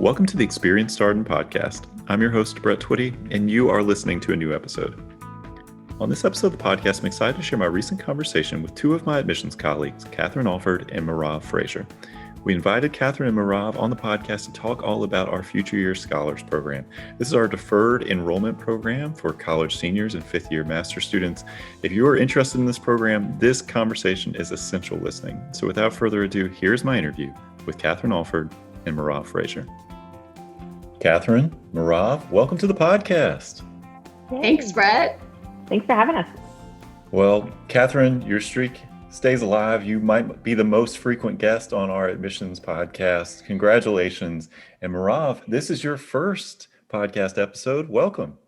Welcome to the Experience Darden podcast. I'm your host, Brett Twitty, and you are listening to a new episode. On this episode of the podcast, I'm excited to share my recent conversation with two of my admissions colleagues, Katherine Alford and Merav Frazier. We invited Katherine and Merav on the podcast to talk all about our Future Year Scholars Program. This is our deferred enrollment program for college seniors and fifth-year master's students. If you are interested in this program, this conversation is essential listening. So without further ado, here's my interview with Katherine Alford and Merav Frazier. Katherine, Merav, welcome to the podcast. Thanks, Brett. Thanks for having us. Well, Katherine, your streak stays alive. You might be the most frequent guest on our admissions podcast. Congratulations. And Merav, this is your first podcast episode. Welcome.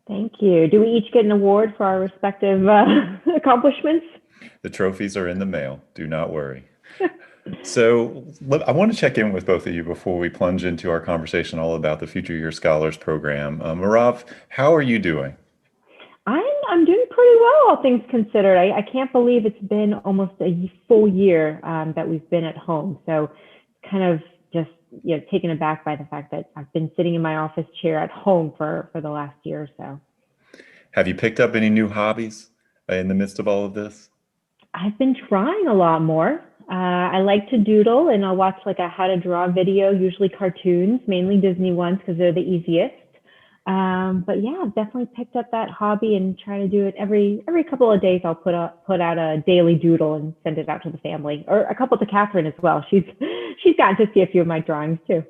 Thank you. Do we each get an award for our respective accomplishments? The trophies are in the mail. Do not worry. So I want to check in with both of you before we plunge into our conversation all about the Future Year Scholars Program. Merav, how are you doing? I'm doing pretty well, all things considered. I can't believe it's been almost a full year that we've been at home. So kind of just taken aback by the fact that I've been sitting in my office chair at home for the last year or so. Have you picked up any new hobbies in the midst of all of this? I've been trying a lot more. I like to doodle, and I'll watch like a how to draw video, usually cartoons, mainly Disney ones because they're the easiest. But yeah, I've definitely picked up that hobby and try to do it every couple of days. I'll put out a daily doodle and send it out to the family, or a couple to Katherine as well. She's gotten to see a few of my drawings too.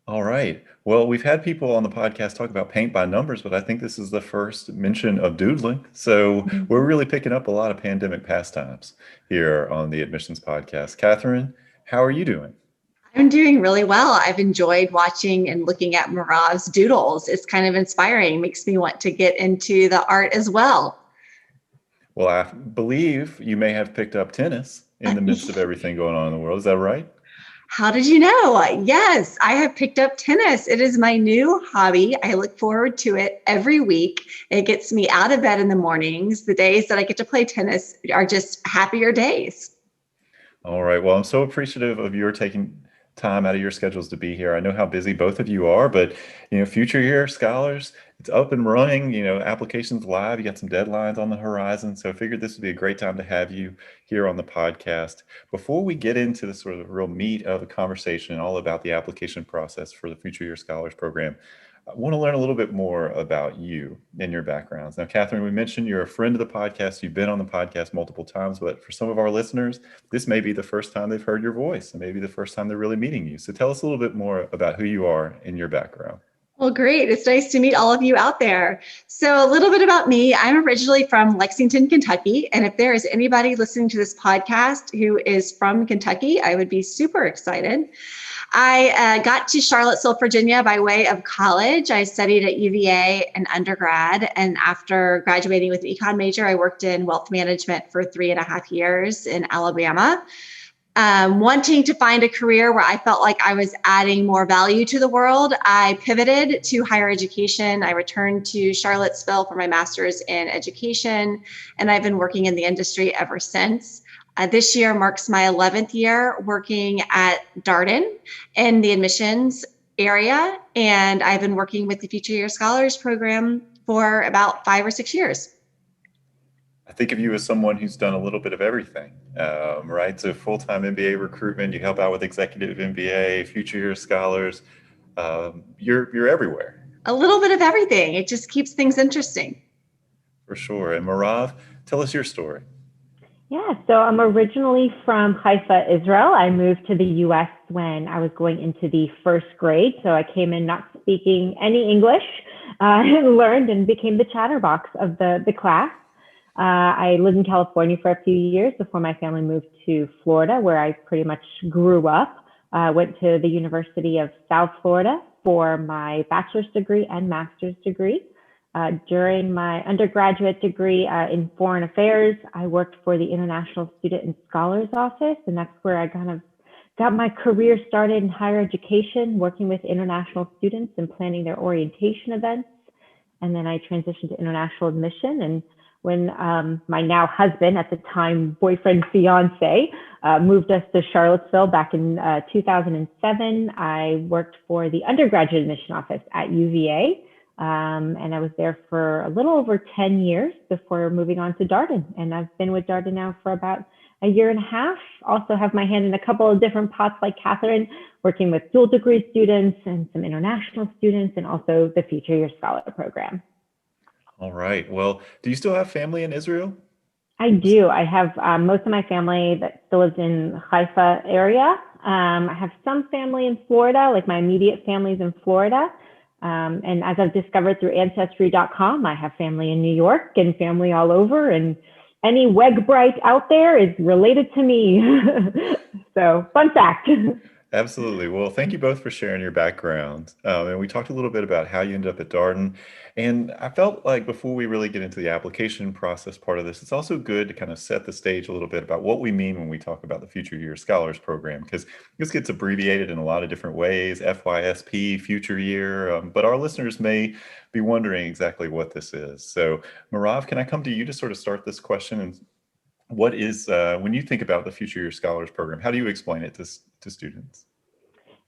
All right. Well, we've had people on the podcast talk about paint by numbers, but I think this is the first mention of doodling. So we're really picking up a lot of pandemic pastimes here on the admissions podcast. Katherine, how are you doing? I'm doing really well. I've enjoyed watching and looking at Merav's doodles. It's kind of inspiring, makes me want to get into the art as well. Well, I believe you may have picked up tennis in the midst of everything going on in the world. Is that right? How did you know? Yes, I have picked up tennis. It is my new hobby. I look forward to it every week. It gets me out of bed in the mornings. The days that I get to play tennis are just happier days. All right. Well, I'm so appreciative of your taking time out of your schedules to be here. I know how busy both of you are, but Future Year Scholars, it's up and running, applications live, you got some deadlines on the horizon. So I figured this would be a great time to have you here on the podcast. Before we get into the sort of real meat of the conversation, all about the application process for the Future Year Scholars Program, I want to learn a little bit more about you and your backgrounds. Now, Katherine, we mentioned you're a friend of the podcast. You've been on the podcast multiple times, but for some of our listeners, this may be the first time they've heard your voice and maybe the first time they're really meeting you. So tell us a little bit more about who you are and your background. Well, great. It's nice to meet all of you out there. So a little bit about me. I'm originally from Lexington, Kentucky. And if there is anybody listening to this podcast who is from Kentucky, I would be super excited. I got to Charlottesville, Virginia by way of college. I studied at UVA in undergrad. And after graduating with an econ major, I worked in wealth management for 3.5 years in Alabama. Wanting to find a career where I felt like I was adding more value to the world, I pivoted to higher education. I returned to Charlottesville for my master's in education, and I've been working in the industry ever since. This year marks my 11th year working at Darden in the admissions area, and I've been working with the Future Year Scholars Program for about 5 or 6 years. I think of you as someone who's done a little bit of everything, right? So full-time MBA recruitment, you help out with executive MBA, Future Year Scholars. You're everywhere. A little bit of everything. It just keeps things interesting. For sure. And Merav, tell us your story. Yeah, so I'm originally from Haifa, Israel. I moved to the U.S. when I was going into the first grade. So I came in not speaking any English, and learned and became the chatterbox of the class. I lived in California for a few years before my family moved to Florida, where I pretty much grew up. Went to the University of South Florida for my bachelor's degree and master's degree. During my undergraduate degree in foreign affairs, I worked for the International Student and Scholars Office, and that's where I kind of got my career started in higher education, working with international students and planning their orientation events. And then I transitioned to international admission and when my now husband, at the time boyfriend, fiance, moved us to Charlottesville back in 2007. I worked for the undergraduate admission office at UVA, and I was there for a little over 10 years before moving on to Darden. And I've been with Darden now for about a year and a half. Also have my hand in a couple of different pots like Katherine, working with dual degree students and some international students, and also the Future Year Scholar program. All right. Well, do you still have family in Israel? I do. I have most of my family that still lives in Haifa area. I have some family in Florida, like my immediate family's in Florida. And as I've discovered through Ancestry.com, I have family in New York and family all over. And any Wegbright out there is related to me. So fun fact. Absolutely. Well, thank you both for sharing your background. And we talked a little bit about how you ended up at Darden. And I felt like before we really get into the application process part of this, it's also good to kind of set the stage a little bit about what we mean when we talk about the Future Year Scholars Program, because this gets abbreviated in a lot of different ways, FYSP, Future Year, but our listeners may be wondering exactly what this is. So Merav, can I come to you to sort of start this question? And what is, when you think about the Future Year Scholars Program, how do you explain it to students?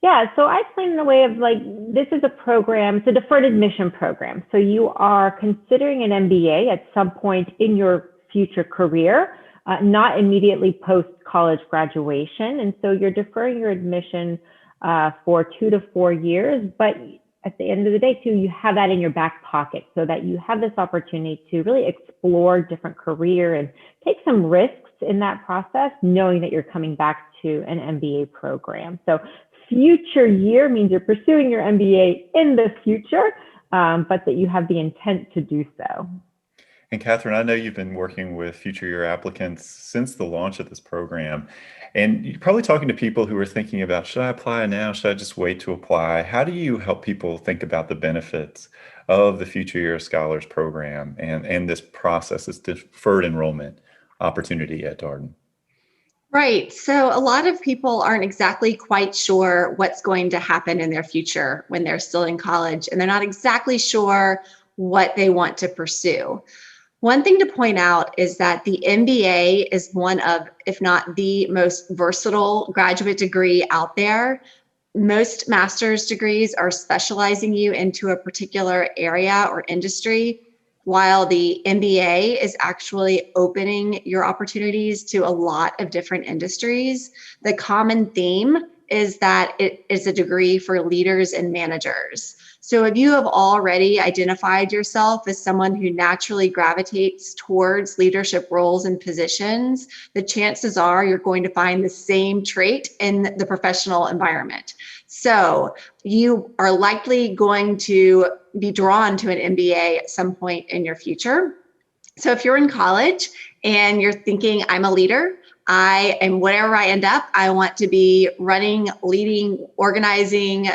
Yeah, so I explain in a way of like, this is a program, it's a deferred admission program. So you are considering an MBA at some point in your future career, not immediately post-college graduation. And so you're deferring your admission for 2 to 4 years, but at the end of the day too, you have that in your back pocket so that you have this opportunity to really explore different career and take some risks in that process, knowing that you're coming back to an MBA program. So future year means you're pursuing your MBA in the future, but that you have the intent to do so. And Katherine, I know you've been working with future year applicants since the launch of this program, and you're probably talking to people who are thinking about, should I apply now? Should I just wait to apply? How do you help people think about the benefits of the Future Year Scholars Program and this process, this deferred enrollment opportunity at Darden? Right. So a lot of people aren't exactly quite sure what's going to happen in their future when they're still in college, and they're not exactly sure what they want to pursue. One thing to point out is that the MBA is one of, if not the most versatile graduate degree out there. Most master's degrees are specializing you into a particular area or industry, while the MBA is actually opening your opportunities to a lot of different industries. The common theme is that it is a degree for leaders and managers. So if you have already identified yourself as someone who naturally gravitates towards leadership roles and positions, the chances are you're going to find the same trait in the professional environment. So you are likely going to be drawn to an MBA at some point in your future. So if you're in college and you're thinking, I'm a leader, I am wherever I end up, I want to be running, leading, organizing,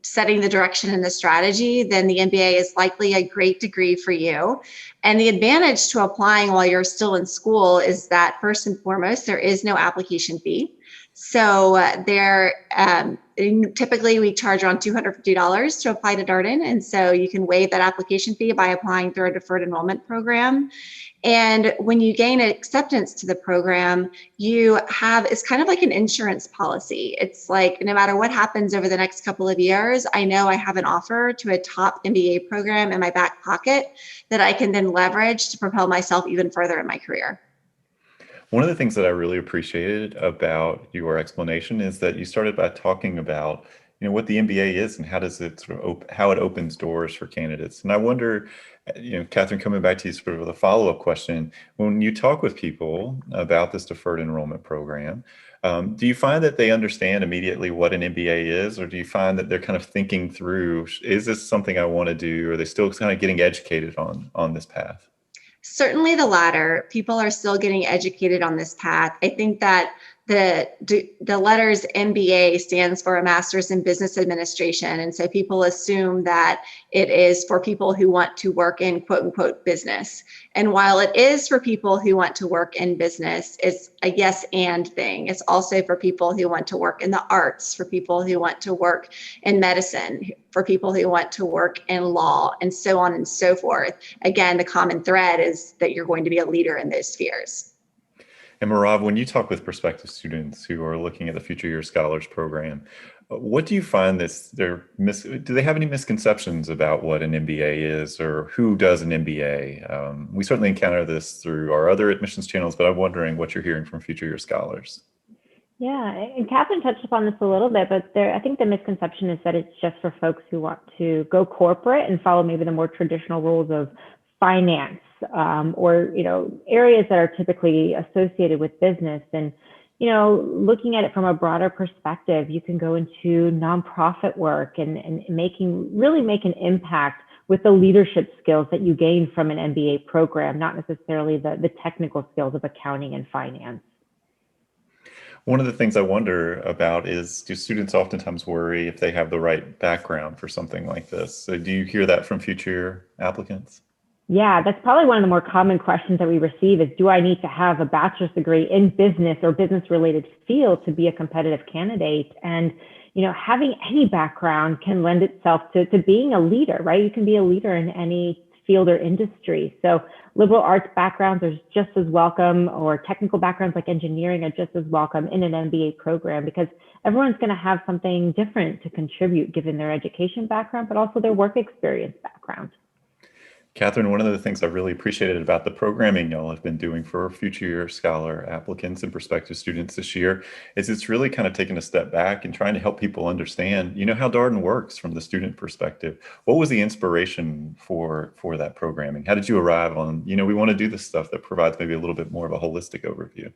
setting the direction and the strategy, then the MBA is likely a great degree for you. And the advantage to applying while you're still in school is that first and foremost, there is no application fee. So typically we charge around $250 to apply to Darden. And so you can waive that application fee by applying through a deferred enrollment program. And when you gain acceptance to the program, it's kind of like an insurance policy. It's like, no matter what happens over the next couple of years, I know I have an offer to a top MBA program in my back pocket that I can then leverage to propel myself even further in my career. One of the things that I really appreciated about your explanation is that you started by talking about, what the MBA is and how does it sort of how it opens doors for candidates. And I wonder, Katherine, coming back to you sort of with a follow-up question, when you talk with people about this deferred enrollment program, do you find that they understand immediately what an MBA is, or do you find that they're kind of thinking through, is this something I want to do? Or are they still kind of getting educated on this path? Certainly the latter. People are still getting educated on this path. I think that the letters MBA stands for a Master's in Business Administration. And so people assume that it is for people who want to work in quote unquote business. And while it is for people who want to work in business, it's a yes and thing. It's also for people who want to work in the arts, for people who want to work in medicine, for people who want to work in law, and so on and so forth. Again, the common thread is that you're going to be a leader in those spheres. And Merav, when you talk with prospective students who are looking at the Future Year Scholars Program, what do you find do they have any misconceptions about what an MBA is or who does an MBA? We certainly encounter this through our other admissions channels, but I'm wondering what you're hearing from Future Year Scholars. Yeah, and Katherine touched upon this a little bit, but I think the misconception is that it's just for folks who want to go corporate and follow maybe the more traditional rules of finance, or areas that are typically associated with business. And looking at it from a broader perspective, you can go into nonprofit work and really make an impact with the leadership skills that you gain from an MBA program, not necessarily the technical skills of accounting and finance. One of the things I wonder about is, do students oftentimes worry if they have the right background for something like this? So do you hear that from future applicants? Yeah, that's probably one of the more common questions that we receive is, do I need to have a bachelor's degree in business or business related field to be a competitive candidate? And, having any background can lend itself to being a leader, right? You can be a leader in any field or industry. So liberal arts backgrounds are just as welcome, or technical backgrounds like engineering are just as welcome in an MBA program, because everyone's going to have something different to contribute given their education background, but also their work experience background. Katherine, one of the things I really appreciated about the programming y'all have been doing for future year scholar applicants and prospective students this year is it's really kind of taking a step back and trying to help people understand, how Darden works from the student perspective. What was the inspiration for that programming? How did you arrive on, we want to do this stuff that provides maybe a little bit more of a holistic overview?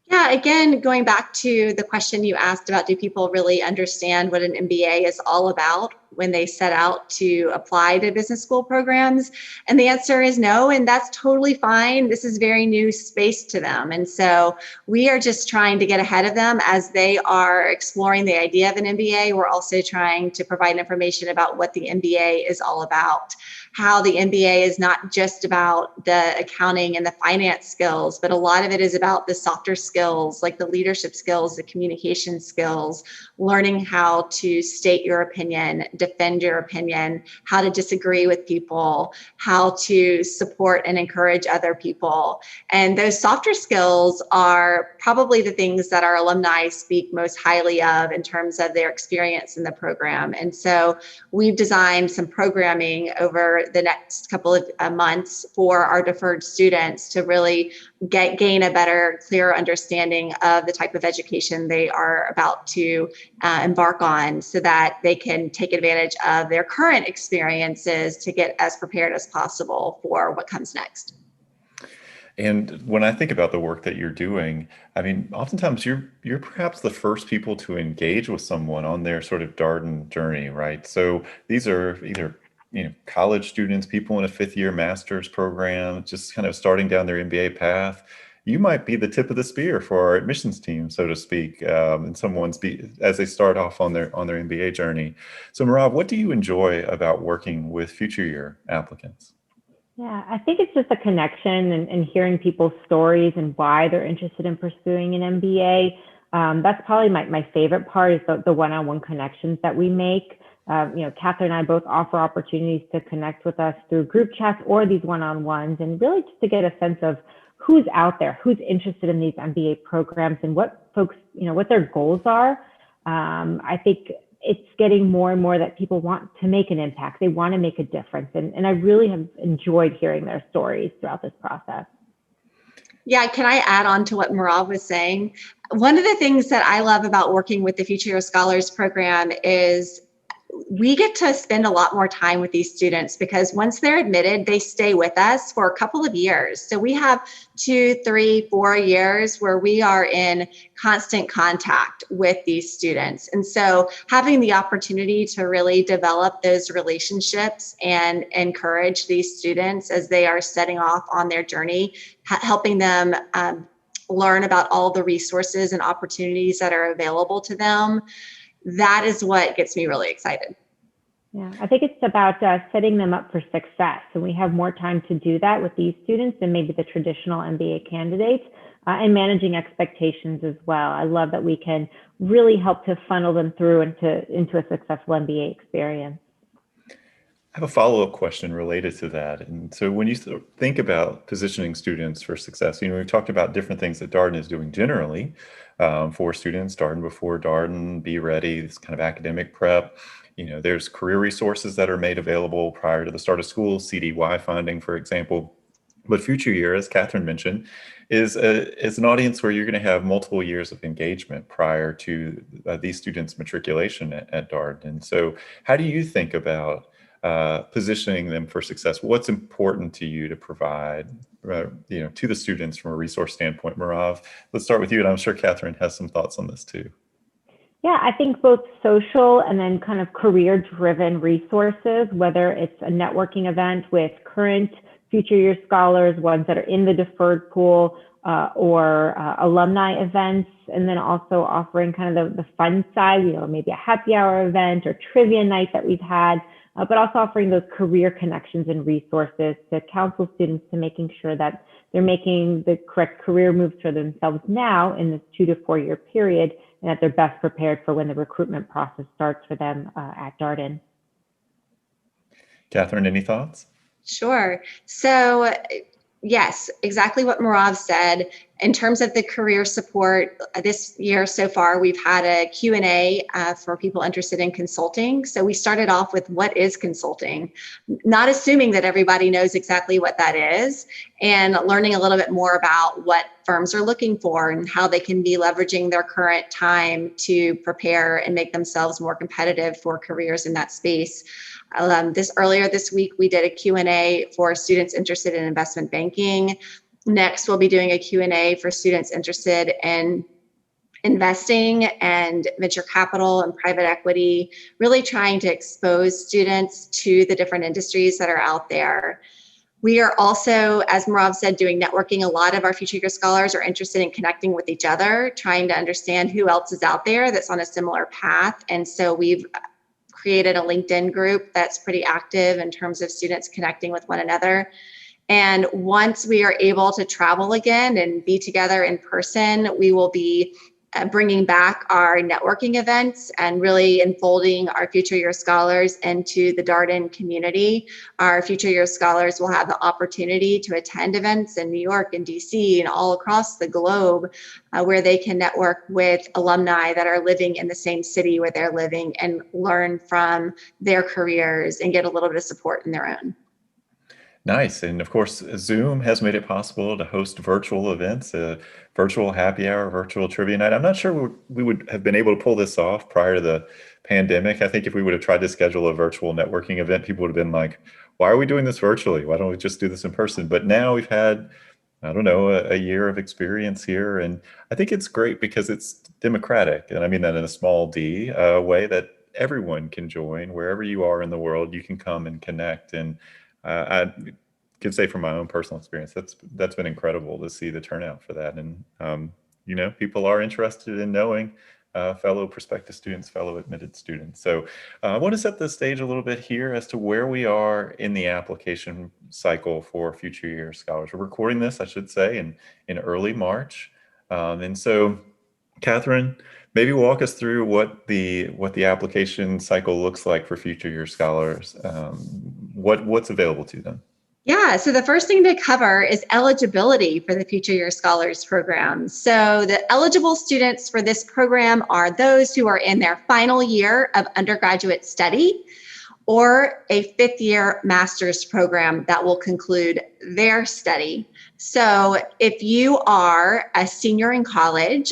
Yeah, again, going back to the question you asked about, do people really understand what an MBA is all about when they set out to apply to business school programs? And the answer is no, and that's totally fine. This is very new space to them. And so we are just trying to get ahead of them as they are exploring the idea of an MBA. We're also trying to provide information about what the MBA is all about, how the MBA is not just about the accounting and the finance skills, but a lot of it is about the softer skills, like the leadership skills, the communication skills, learning how to state your opinion, defend your opinion, how to disagree with people, how to support and encourage other people. And those softer skills are probably the things that our alumni speak most highly of in terms of their experience in the program. And so we've designed some programming over the next couple of months for our deferred students to really gain a better, clearer understanding of the type of education they are about to embark on, so that they can take advantage of their current experiences to get as prepared as possible for what comes next. And when I think about the work that you're doing, I mean, oftentimes you're perhaps the first people to engage with someone on their sort of Darden journey, right? So these are either college students, people in a fifth year master's program, just kind of starting down their MBA path. You might be the tip of the spear for our admissions team, so to speak, as they start off on their MBA journey. So Merav, what do you enjoy about working with future year applicants? Yeah, I think it's just a connection and hearing people's stories and why they're interested in pursuing an MBA. That's probably my favorite part, is the one-on-one connections that we make. Katherine and I both offer opportunities to connect with us through group chats or these one-on-ones, and really just to get a sense of who's out there, who's interested in these MBA programs, and what folks, what their goals are. I think it's getting more and more that people want to make an impact. They want to make a difference. And I really have enjoyed hearing their stories throughout this process. Yeah, can I add on to what Merav was saying? One of the things that I love about working with the Future Year Scholars Program is we get to spend a lot more time with these students, because once they're admitted, they stay with us for a couple of years. So we have 2, 3, 4 years where we are in constant contact with these students. And so having the opportunity to really develop those relationships and encourage these students as they are setting off on their journey, helping them learn about all the resources and opportunities that are available to them. That is what gets me really excited. Yeah, I think it's about setting them up for success. And we have more time to do that with these students than maybe the traditional MBA candidates, and managing expectations as well. I love that we can really help to funnel them through into a successful MBA experience. I have a follow-up question related to that. And so when you think about positioning students for success, we've talked about different things that Darden is doing generally for students, Darden before Darden, Be Ready, this kind of academic prep. There's career resources that are made available prior to the start of school, CDY funding, for example. But Future Year, as Katherine mentioned, is an audience where you're going to have multiple years of engagement prior to these students' matriculation at Darden. And so how do you think about positioning them for success? What's important to you to provide, to the students from a resource standpoint? Merav, let's start with you, and I'm sure Katherine has some thoughts on this too. Yeah, I think both social and then kind of career-driven resources, whether it's a networking event with current future year scholars, ones that are in the deferred pool, or alumni events, and then also offering kind of the fun side, maybe a happy hour event or trivia night that we've had, but also offering those career connections and resources to counsel students to making sure that they're making the correct career moves for themselves now in this 2 to 4 year period, and that they're best prepared for when the recruitment process starts for them at Darden. Katherine, any thoughts? Sure. So yes, exactly what Merav said. In terms of the career support, this year so far, we've had a Q&A for people interested in consulting. So we started off with what is consulting, not assuming that everybody knows exactly what that is, and learning a little bit more about what firms are looking for and how they can be leveraging their current time to prepare and make themselves more competitive for careers in that space. Earlier this week, we did a Q&A for students interested in investment banking. Next, we'll be doing a Q&A for students interested in investing and venture capital and private equity, really trying to expose students to the different industries that are out there. We are also, as Merav said, doing networking. A lot of our future year scholars are interested in connecting with each other, trying to understand who else is out there that's on a similar path. And so we've created a LinkedIn group that's pretty active in terms of students connecting with one another. And once we are able to travel again and be together in person, we will be bringing back our networking events and really enfolding our future year scholars into the Darden community. Our future year scholars will have the opportunity to attend events in New York and DC and all across the globe where they can network with alumni that are living in the same city where they're living and learn from their careers and get a little bit of support in their own. Nice. And of course, Zoom has made it possible to host virtual events, a virtual happy hour, virtual trivia night. I'm not sure we would have been able to pull this off prior to the pandemic. I think if we would have tried to schedule a virtual networking event, people would have been like, why are we doing this virtually? Why don't we just do this in person? But now we've had, I don't know, a year of experience here. And I think it's great because it's democratic. And I mean that in a small d way, that everyone can join wherever you are in the world. You can come and connect. And I can say from my own personal experience, that's been incredible to see the turnout for that. And, people are interested in knowing fellow prospective students, fellow admitted students. So I want to set the stage a little bit here as to where we are in the application cycle for future year scholars. We're recording this, I should say, in early March. And so, Katherine, maybe walk us through what the application cycle looks like for future year scholars. What's available to them? Yeah, so the first thing to cover is eligibility for the Future Year Scholars Program. So the eligible students for this program are those who are in their final year of undergraduate study or a fifth year master's program that will conclude their study. So if you are a senior in college,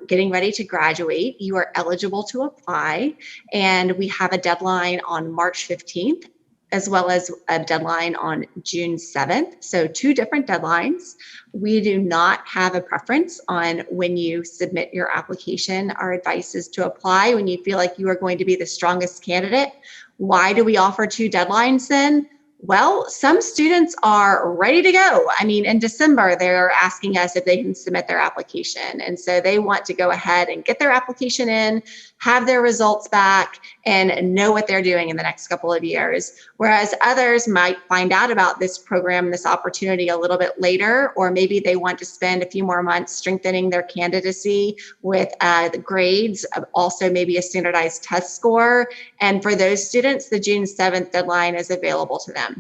getting ready to graduate, you are eligible to apply. And we have a deadline on March 15th, as well as a deadline on June 7th. So 2 different deadlines. We do not have a preference on when you submit your application. Our advice is to apply when you feel like you are going to be the strongest candidate. Why do we offer 2 deadlines then? Well, some students are ready to go. I mean, in December, they're asking us if they can submit their application. And so they want to go ahead and get their application in, have their results back, and know what they're doing in the next couple of years. Whereas others might find out about this program, this opportunity a little bit later, or maybe they want to spend a few more months strengthening their candidacy with the grades, also maybe a standardized test score. And for those students, the June 7th deadline is available to them.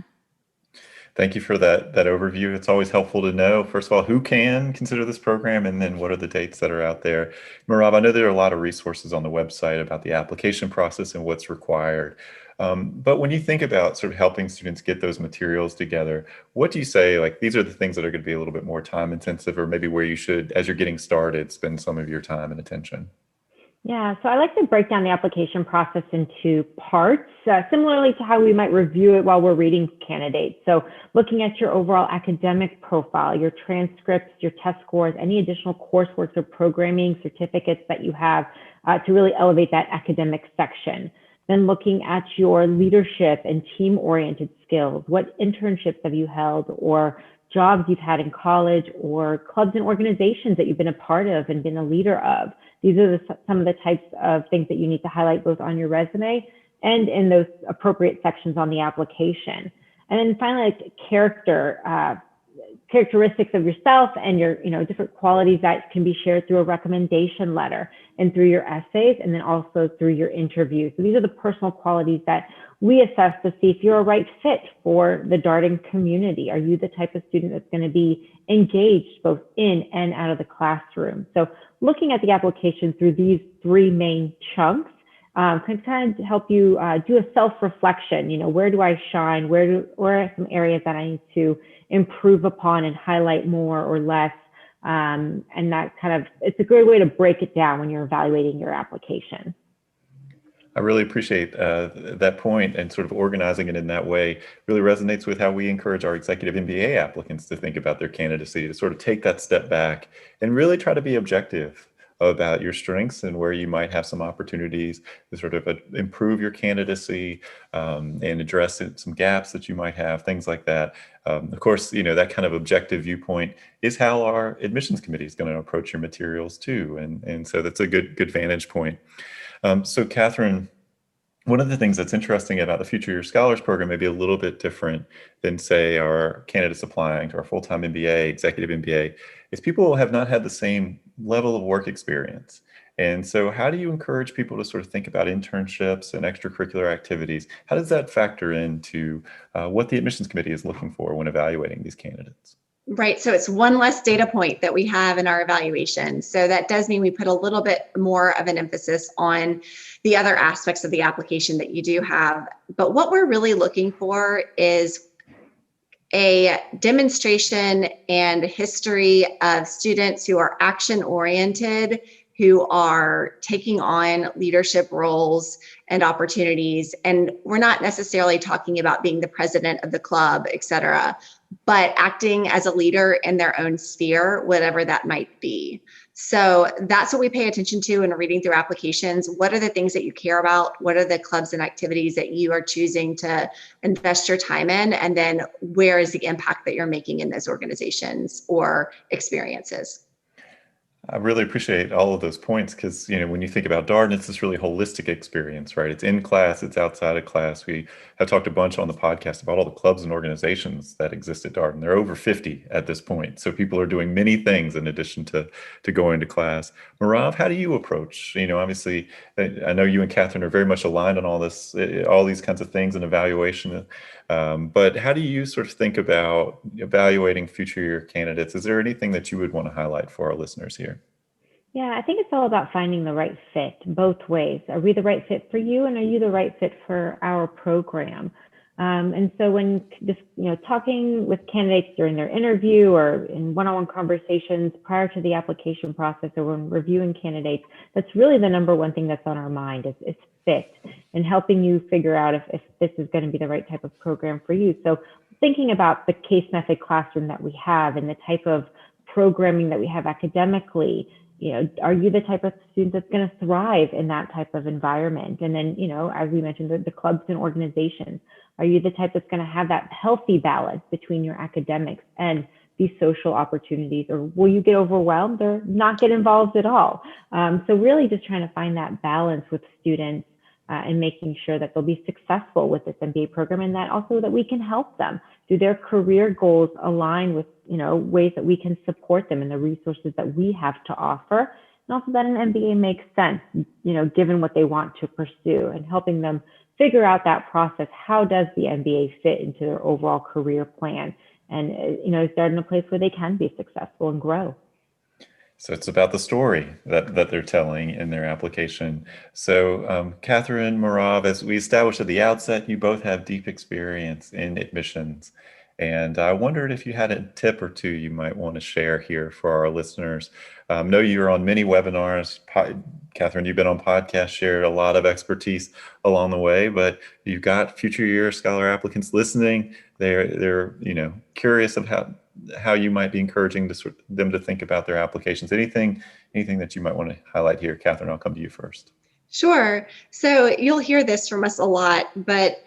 Thank you for that overview. It's always helpful to know, first of all, who can consider this program, and then what are the dates that are out there. Merav, I know there are a lot of resources on the website about the application process and what's required. But when you think about sort of helping students get those materials together, what do you say, like, these are the things that are going to be a little bit more time intensive, or maybe where you should, as you're getting started, spend some of your time and attention? Yeah, so I like to break down the application process into parts, similarly to how we might review it while we're reading candidates. So looking at your overall academic profile, your transcripts, your test scores, any additional coursework or programming certificates that you have to really elevate that academic section. Then looking at your leadership and team-oriented skills. What internships have you held, or jobs you've had in college, or clubs and organizations that you've been a part of and been a leader of? These are some of the types of things that you need to highlight both on your resume and in those appropriate sections on the application. And then finally, like characteristics of yourself and your different qualities that can be shared through a recommendation letter and through your essays, and then also through your interviews. So these are the personal qualities that we assess to see if you're a right fit for the Darden community. Are you the type of student that's going to be engaged both in and out of the classroom? So looking at the application through these three main chunks can kind of help you do a self-reflection. Where do I shine? Where are some areas that I need to improve upon and highlight more or less? And that it's a great way to break it down when you're evaluating your application. I really appreciate that point, and sort of organizing it in that way really resonates with how we encourage our executive MBA applicants to think about their candidacy, to sort of take that step back and really try to be objective about your strengths and where you might have some opportunities to sort of improve your candidacy and address some gaps that you might have, things like that. Of course, that kind of objective viewpoint is how our admissions committee is going to approach your materials too. And so that's a good vantage point. So Katherine, one of the things that's interesting about the Future Year Scholars Program may be a little bit different than, say, our candidates applying to our full-time MBA, executive MBA, is people have not had the same level of work experience. And so how do you encourage people to sort of think about internships and extracurricular activities? How does that factor into what the admissions committee is looking for when evaluating these candidates? Right. So it's one less data point that we have in our evaluation. So that does mean we put a little bit more of an emphasis on the other aspects of the application that you do have. But what we're really looking for is a demonstration and history of students who are action oriented, who are taking on leadership roles and opportunities. And we're not necessarily talking about being the president of the club, et cetera, but acting as a leader in their own sphere, whatever that might be. So that's what we pay attention to in reading through applications. What are the things that you care about? What are the clubs and activities that you are choosing to invest your time in? And then where is the impact that you're making in those organizations or experiences? I really appreciate all of those points because, when you think about Darden, it's this really holistic experience, right? It's in class, it's outside of class. We have talked a bunch on the podcast about all the clubs and organizations that exist at Darden. There are over 50 at this point. So people are doing many things in addition to going to class. Merav, how do you approach, obviously, I know you and Katherine are very much aligned on all these kinds of things in evaluation. But how do you sort of think about evaluating future year candidates? Is there anything that you would want to highlight for our listeners here? Yeah, I think it's all about finding the right fit both ways. Are we the right fit for you, and are you the right fit for our program? And so when just talking with candidates during their interview or in one-on-one conversations prior to the application process, or when reviewing candidates, that's really the number one thing that's on our mind is fit, and helping you figure out if this is going to be the right type of program for you. So thinking about the case method classroom that we have and the type of programming that we have academically, Are you the type of student that's going to thrive in that type of environment? And then, as we mentioned, the clubs and organizations, are you the type that's going to have that healthy balance between your academics and these social opportunities, or will you get overwhelmed or not get involved at all? So really just trying to find that balance with students and making sure that they'll be successful with this MBA program, and that also that we can help them. Do their career goals align with, ways that we can support them and the resources that we have to offer? And also that an MBA makes sense, given what they want to pursue, and helping them figure out that process. How does the MBA fit into their overall career plan? And, is Darden a place where they can be successful and grow? So it's about the story that they're telling in their application. So Katherine, Merav, as we established at the outset, you both have deep experience in admissions. And I wondered if you had a tip or two you might want to share here for our listeners. I know you're on many webinars. Katherine, you've been on podcasts, shared a lot of expertise along the way, but you've got future year scholar applicants listening. They're curious of how you might be encouraging them to think about their applications. Anything that you might want to highlight here? Katherine, I'll come to you first. Sure. So you'll hear this from us a lot, but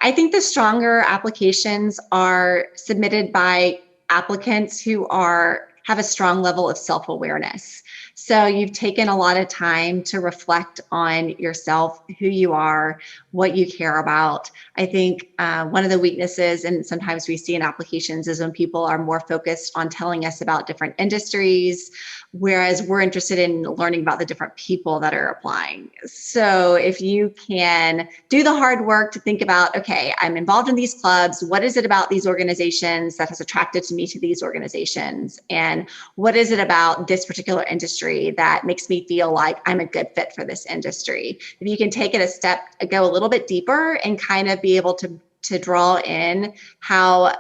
I think the stronger applications are submitted by applicants who have a strong level of self-awareness. So you've taken a lot of time to reflect on yourself, who you are, what you care about. I think one of the weaknesses, and sometimes we see in applications, is when people are more focused on telling us about different industries, whereas we're interested in learning about the different people that are applying. So if you can do the hard work to think about, okay, I'm involved in these clubs, what is it about these organizations that has attracted me to these organizations? And what is it about this particular industry that makes me feel like I'm a good fit for this industry? If you can take it a step, go a little bit deeper and kind of be able to draw in how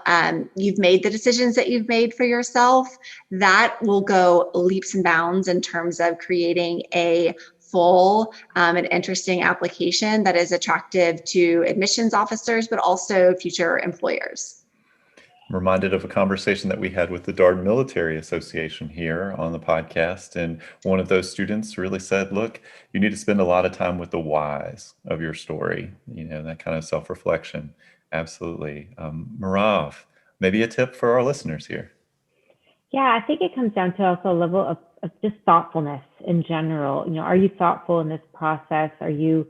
you've made the decisions that you've made for yourself, that will go leaps and bounds in terms of creating a full and interesting application that is attractive to admissions officers, but also future employers. I'm reminded of a conversation that we had with the Darden Military Association here on the podcast. And one of those students really said, look, you need to spend a lot of time with the whys of your story, that kind of self-reflection. Absolutely. Merav, maybe a tip for our listeners here. Yeah, I think it comes down to also a level of just thoughtfulness in general. Are you thoughtful in this process? Are you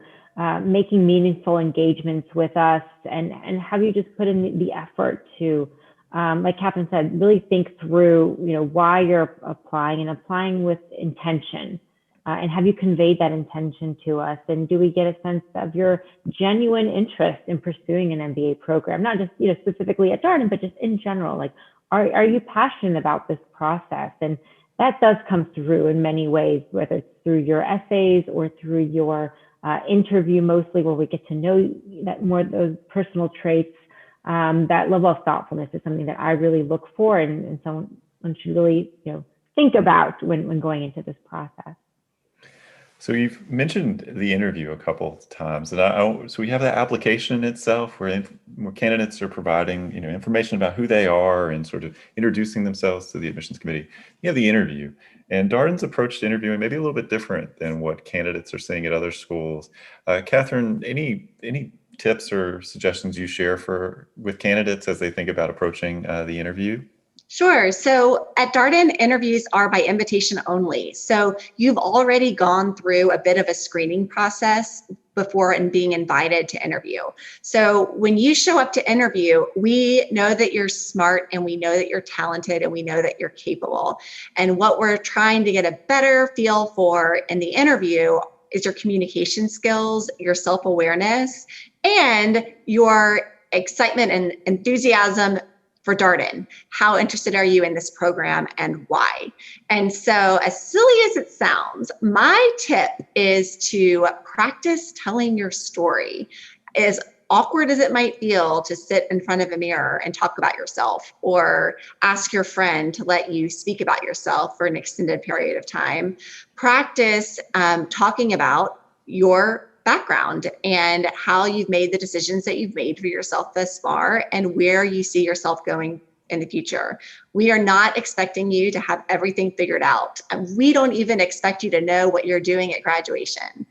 making meaningful engagements with us? And have you just put in the effort to, like Katherine said, really think through, why you're applying with intention? And have you conveyed that intention to us? And do we get a sense of your genuine interest in pursuing an MBA program? Not just, specifically at Darden, but just in general. Like, are you passionate about this process? And that does come through in many ways, whether it's through your essays or through your interview, mostly, where we get to know that more of those personal traits. That level of thoughtfulness is something that I really look for, and someone should really, think about when going into this process. So you've mentioned the interview a couple of times, and so we have the application itself where candidates are providing, information about who they are and sort of introducing themselves to the admissions committee. You have the interview, and Darden's approach to interviewing may be a little bit different than what candidates are seeing at other schools. Katherine, any tips or suggestions you share with candidates as they think about approaching the interview? Sure. So at Darden, interviews are by invitation only. So you've already gone through a bit of a screening process before and being invited to interview. So when you show up to interview, we know that you're smart, and we know that you're talented, and we know that you're capable. And what we're trying to get a better feel for in the interview is your communication skills, your self-awareness, and your excitement and enthusiasm for Darden. How interested are you in this program, and why? And so, as silly as it sounds, my tip is to practice telling your story. As awkward as it might feel to sit in front of a mirror and talk about yourself, or ask your friend to let you speak about yourself for an extended period of time, practice talking about your background and how you've made the decisions that you've made for yourself thus far, and where you see yourself going in the future. We are not expecting you to have everything figured out. And we don't even expect you to know what you're doing at graduation.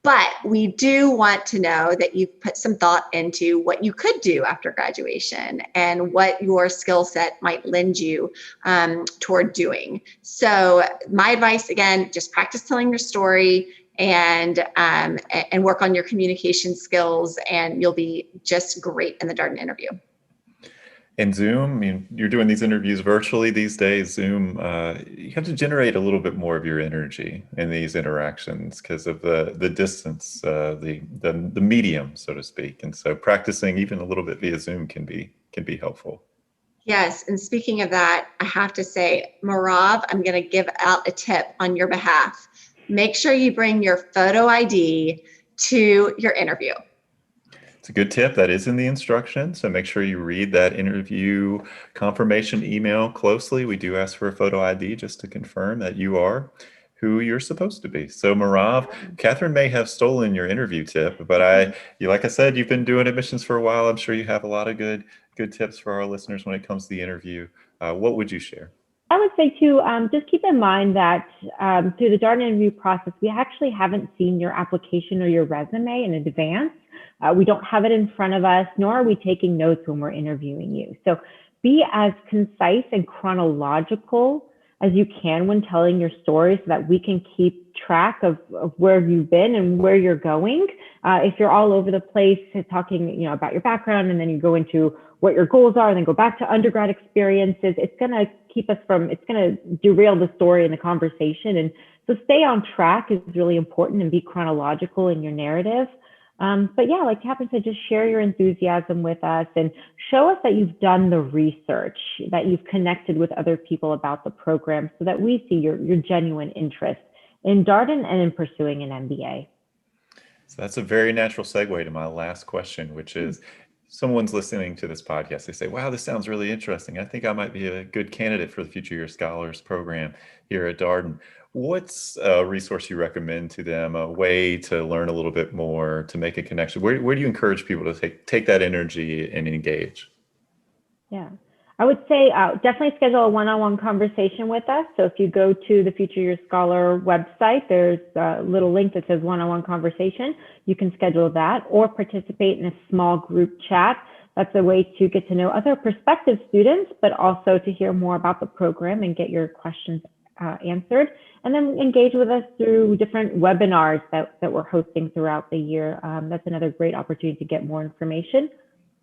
But we do want to know that you've put some thought into what you could do after graduation and what your skill set might lend you toward doing. So my advice, again, just practice telling your story and work on your communication skills, and you'll be just great in the Darden interview. And Zoom, I mean, you're doing these interviews virtually these days. Zoom, you have to generate a little bit more of your energy in these interactions because of the distance, the medium, so to speak. And so practicing even a little bit via Zoom can be helpful. Yes, and speaking of that, I have to say, Merav, I'm going to give out a tip on your behalf. Make sure you bring your photo ID to your interview. It's a good tip. That is in the instructions. So make sure you read that interview confirmation email closely. We do ask for a photo ID just to confirm that you are who you're supposed to be. So Merav, Katherine may have stolen your interview tip, but like I said, you've been doing admissions for a while. I'm sure you have a lot of good tips for our listeners when it comes to the interview. What would you share? I would say too, just keep in mind that through the Darden interview process, we actually haven't seen your application or your resume in advance. We don't have it in front of us, nor are we taking notes when we're interviewing you. So be as concise and chronological as you can when telling your story so that we can keep track of where you've been and where you're going. If you're all over the place talking, about your background, and then you go into what your goals are, and then go back to undergrad experiences, it's going to it's going to derail the story and the conversation. And so stay on track is really important, and be chronological in your narrative. But yeah, like Katherine said, just share your enthusiasm with us and show us that you've done the research, that you've connected with other people about the program so that we see your genuine interest in Darden and in pursuing an MBA. So that's a very natural segue to my last question, which is someone's listening to this podcast. They say, wow, this sounds really interesting. I think I might be a good candidate for the Future Year Scholars program here at Darden. What's a resource you recommend to them, a way to learn a little bit more, to make a connection? Where do you encourage people to take that energy and engage? Yeah, I would say definitely schedule a one-on-one conversation with us. So if you go to the Future Year Scholar website, there's a little link that says one-on-one conversation. You can schedule that or participate in a small group chat. That's a way to get to know other prospective students, but also to hear more about the program and get your questions answered. And then engage with us through different webinars that we're hosting throughout the year. That's another great opportunity to get more information,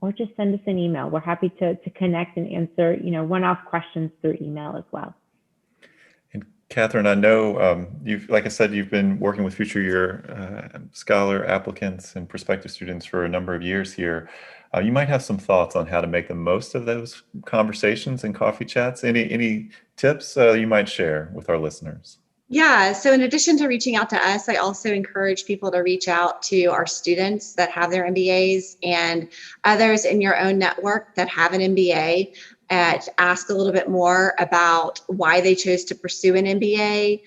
or just send us an email. We're happy to connect and answer, one-off questions through email as well. And Katherine, I know like I said, you've been working with Future Year Scholar applicants and prospective students for a number of years here. You might have some thoughts on how to make the most of those conversations and coffee chats. Any tips you might share with our listeners? Yeah, so in addition to reaching out to us, I also encourage people to reach out to our students that have their MBAs and others in your own network that have an MBA, and ask a little bit more about why they chose to pursue an MBA,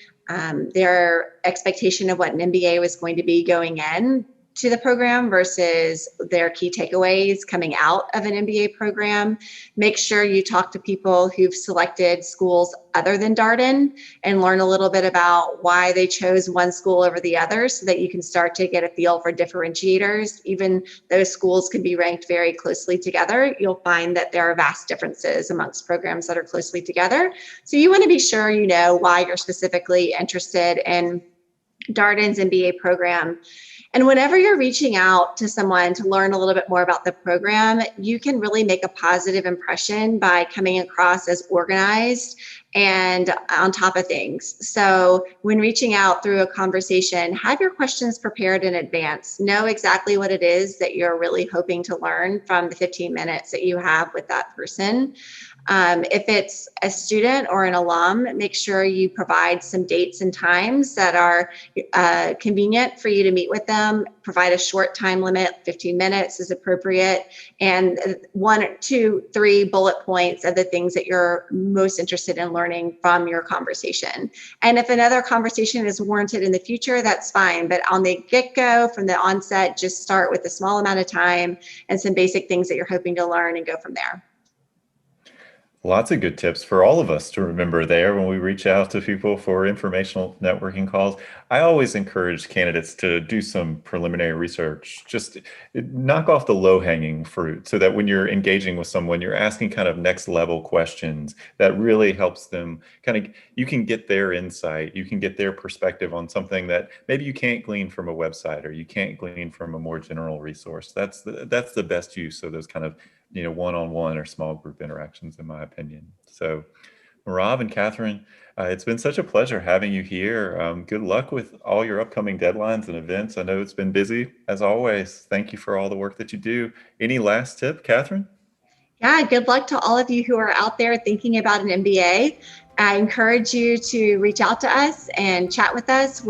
their expectation of what an MBA was going to be going in to the program versus their key takeaways coming out of an MBA program. Make sure you talk to people who've selected schools other than Darden and learn a little bit about why they chose one school over the other so that you can start to get a feel for differentiators. Even those schools can be ranked very closely together, you'll find that there are vast differences amongst programs that are closely together. So you want to be sure you know why you're specifically interested in Darden's MBA program. And whenever you're reaching out to someone to learn a little bit more about the program, you can really make a positive impression by coming across as organized and on top of things. So when reaching out through a conversation, have your questions prepared in advance. Know exactly what it is that you're really hoping to learn from the 15 minutes that you have with that person. If it's a student or an alum, make sure you provide some dates and times that are convenient for you to meet with them. Provide a short time limit, 15 minutes is appropriate, and 1, 2, 3 bullet points of the things that you're most interested in learning from your conversation. And if another conversation is warranted in the future, that's fine. But on the get-go, from the onset, just start with a small amount of time and some basic things that you're hoping to learn and go from there. Lots of good tips for all of us to remember there when we reach out to people for informational networking calls. I always encourage candidates to do some preliminary research, just knock off the low-hanging fruit so that when you're engaging with someone, you're asking kind of next level questions that really helps them kind of, you can get their insight, you can get their perspective on something that maybe you can't glean from a website or you can't glean from a more general resource. That's the best use of those kind of one-on-one or small group interactions, in my opinion. So, Merav and Katherine, it's been such a pleasure having you here. Good luck with all your upcoming deadlines and events. I know it's been busy, as always. Thank you for all the work that you do. Any last tip, Katherine? Yeah, good luck to all of you who are out there thinking about an MBA. I encourage you to reach out to us and chat with us.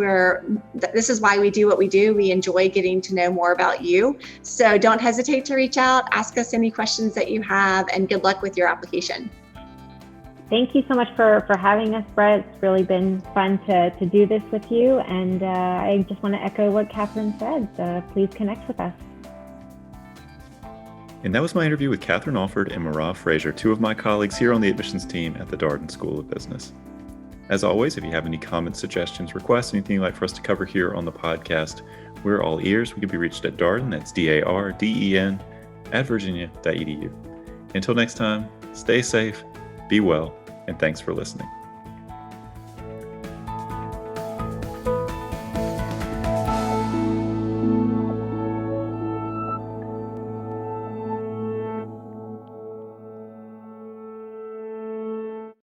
This is why we do what we do. We enjoy getting to know more about you. So don't hesitate to reach out, ask us any questions that you have, and good luck with your application. Thank you so much for having us, Brett. It's really been fun to do this with you. And I just want to echo what Katherine said. Please connect with us. And that was my interview with Katherine Alford and Merav Frazier, two of my colleagues here on the admissions team at the Darden School of Business. As always, if you have any comments, suggestions, requests, anything you'd like for us to cover here on the podcast, we're all ears. We can be reached at Darden, that's DARDEN, @virginia.edu. Until next time, stay safe, be well, and thanks for listening.